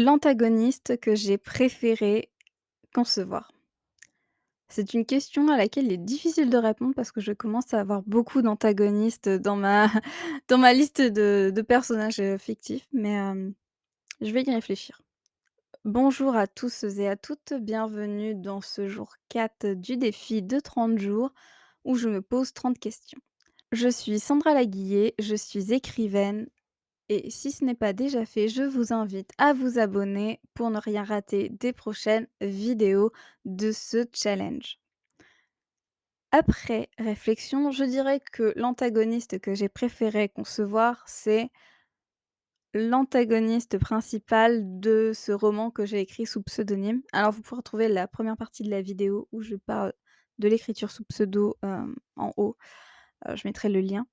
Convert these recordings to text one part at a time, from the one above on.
L'antagoniste que j'ai préféré concevoir? C'est une question à laquelle il est difficile de répondre parce que je commence à avoir beaucoup d'antagonistes dans ma dans ma liste de personnages, fictifs, mais je vais y réfléchir. Bonjour à tous et à toutes, bienvenue dans ce jour 4 du défi de 30 jours où je me pose 30 questions. Je suis Sandra Laguillet, je suis écrivaine. Et si ce n'est pas déjà fait, je vous invite à vous abonner pour ne rien rater des prochaines vidéos de ce challenge. Après réflexion, je dirais que l'antagoniste que j'ai préféré concevoir, c'est l'antagoniste principal de ce roman que j'ai écrit sous pseudonyme. Alors vous pourrez retrouver la première partie de la vidéo où je parle de l'écriture sous pseudo, en haut, je mettrai le lien.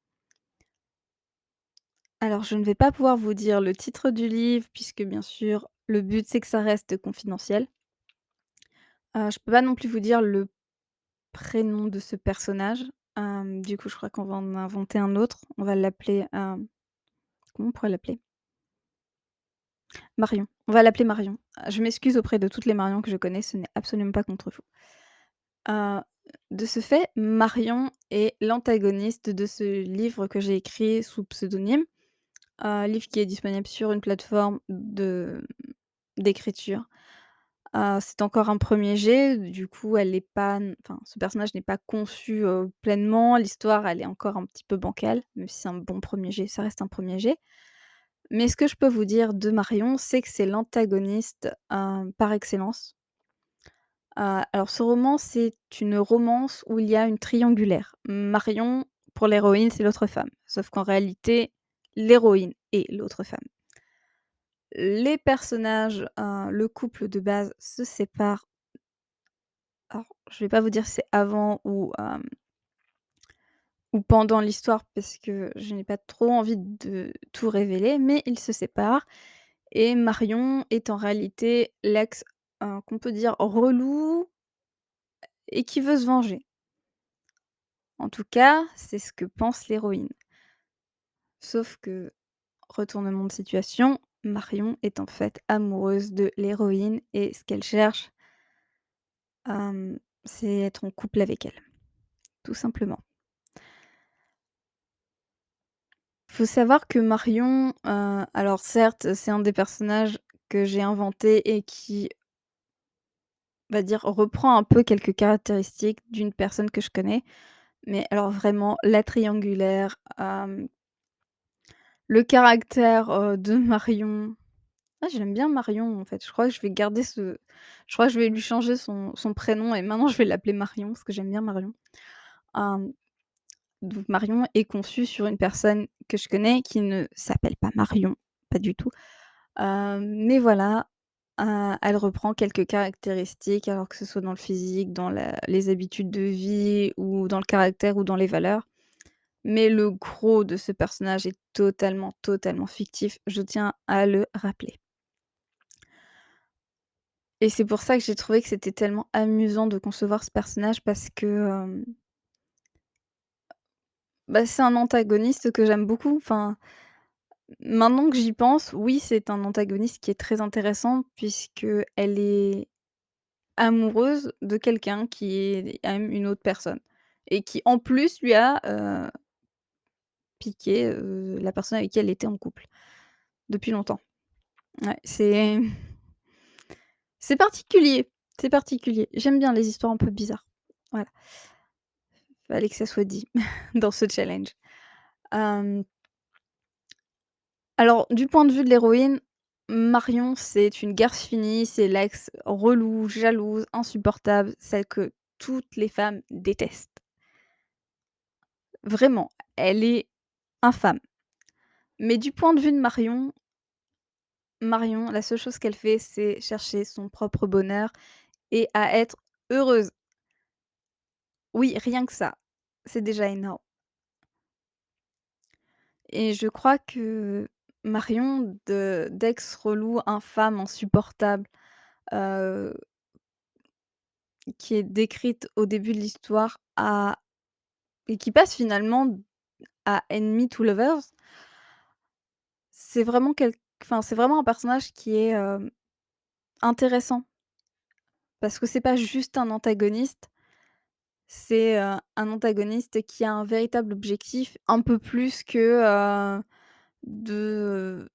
Alors, je ne vais pas pouvoir vous dire le titre du livre puisque, bien sûr, le but, c'est que ça reste confidentiel. Je peux pas non plus vous dire le prénom de ce personnage. Du coup, je crois qu'on va en inventer un autre. On va l'appeler, comment on pourrait l'appeler? Marion. On va l'appeler Marion. Je m'excuse auprès de toutes les Marion que je connais, ce n'est absolument pas contre vous. Heu, de ce fait, Marion est l'antagoniste de ce livre que j'ai écrit sous pseudonyme. Livre qui est disponible sur une plateforme d'écriture. C'est encore un premier jet, du coup, elle est pas enfin, ce personnage n'est pas conçu, pleinement. L'histoire, elle est encore un petit peu bancale, même si c'est un bon premier jet, ça reste un premier jet. Mais ce que je peux vous dire de Marion, c'est que c'est l'antagoniste, par excellence. Alors ce roman, c'est une romance où il y a une triangulaire. Marion, pour l'héroïne, c'est l'autre femme, sauf qu'en réalité, l'héroïne est l'autre femme. Les personnages, le couple de base se sépare. Alors, je vais pas vous dire si c'est avant ou pendant l'histoire parce que je n'ai pas trop envie de tout révéler, mais ils se séparent et Marion est en réalité l'ex, qu'on peut dire relou et qui veut se venger. En tout cas, c'est ce que pense l'héroïne. Sauf que, retournement de situation, Marion est en fait amoureuse de l'héroïne et ce qu'elle cherche, c'est être en couple avec elle, tout simplement. Faut savoir que Marion, alors certes, c'est un des personnages que j'ai inventé et qui, on va dire, reprend un peu quelques caractéristiques d'une personne que je connais. Mais alors vraiment la triangulaire, le caractère, de Marion. Ah, j'aime bien Marion, en fait. Je crois que je vais lui changer son prénom et maintenant je vais l'appeler Marion parce que j'aime bien Marion. Hem, donc Marion est conçue sur une personne que je connais qui ne s'appelle pas Marion, pas du tout. Mais voilà, elle reprend quelques caractéristiques, alors que ce soit dans le physique, dans la les habitudes de vie ou dans le caractère ou dans les valeurs. Mais le gros de ce personnage est totalement, totalement fictif, je tiens à le rappeler. Et c'est pour ça que j'ai trouvé que c'était tellement amusant de concevoir ce personnage parce que, bah, c'est un antagoniste que j'aime beaucoup. Enfin, maintenant que j'y pense, oui, c'est un antagoniste qui est très intéressant puisqu'elle est amoureuse de quelqu'un qui aime une autre personne et qui en plus lui a, piqué, la personne avec qui elle était en couple depuis longtemps. Ouais, c'est particulier, c'est particulier. J'aime bien les histoires un peu bizarres. Voilà, fallait que ça soit dit dans ce challenge. Hem, alors du point de vue de l'héroïne, Marion, c'est une garce finie, c'est l'ex relou, jalouse, insupportable, celle que toutes les femmes détestent. Vraiment, elle est infâme. Mais du point de vue de Marion, la seule chose qu'elle fait, c'est chercher son propre bonheur et à être heureuse. Oui, rien que ça, c'est déjà énorme et je crois que Marion de d'ex relou, infâme, insupportable, heu, qui est décrite au début de l'histoire à et qui passe finalement à enemy to lovers, c'est vraiment quel enfin, c'est vraiment un personnage qui est, intéressant parce que c'est pas juste un antagoniste, c'est, un antagoniste qui a un véritable objectif, un peu plus que, de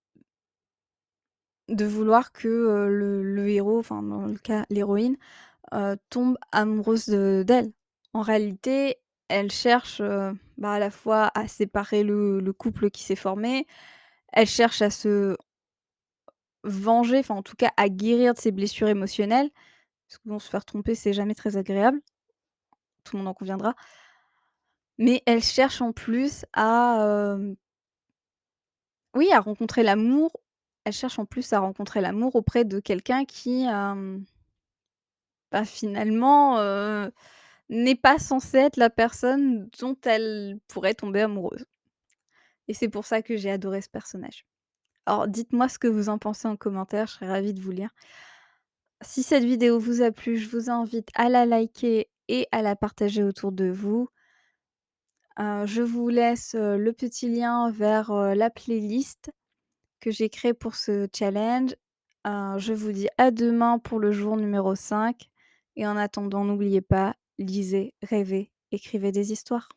de vouloir que, le héros, enfin dans le cas l'héroïne, tombe amoureuse d'elle. En réalité, elle cherche, à la fois à séparer le couple qui s'est formé, elle cherche à se venger, enfin en tout cas à guérir de ses blessures émotionnelles, parce que bon, se faire tromper, c'est jamais très agréable, tout le monde en conviendra. Mais elle cherche en plus à, oui, à rencontrer l'amour. Elle cherche en plus à rencontrer l'amour auprès de quelqu'un qui, finalement, n'est pas censé être la personne dont elle pourrait tomber amoureuse et c'est pour ça que j'ai adoré ce personnage. Alors dites-moi ce que vous en pensez en commentaire, je serais ravie de vous lire. Si cette vidéo vous a plu, je vous invite à la liker et à la partager autour de vous. Je vous laisse, le petit lien vers, la playlist que j'ai créée pour ce challenge. Je vous dis à demain pour le jour numéro 5 et en attendant, n'oubliez pas, lisez, rêvez, écrivez des histoires.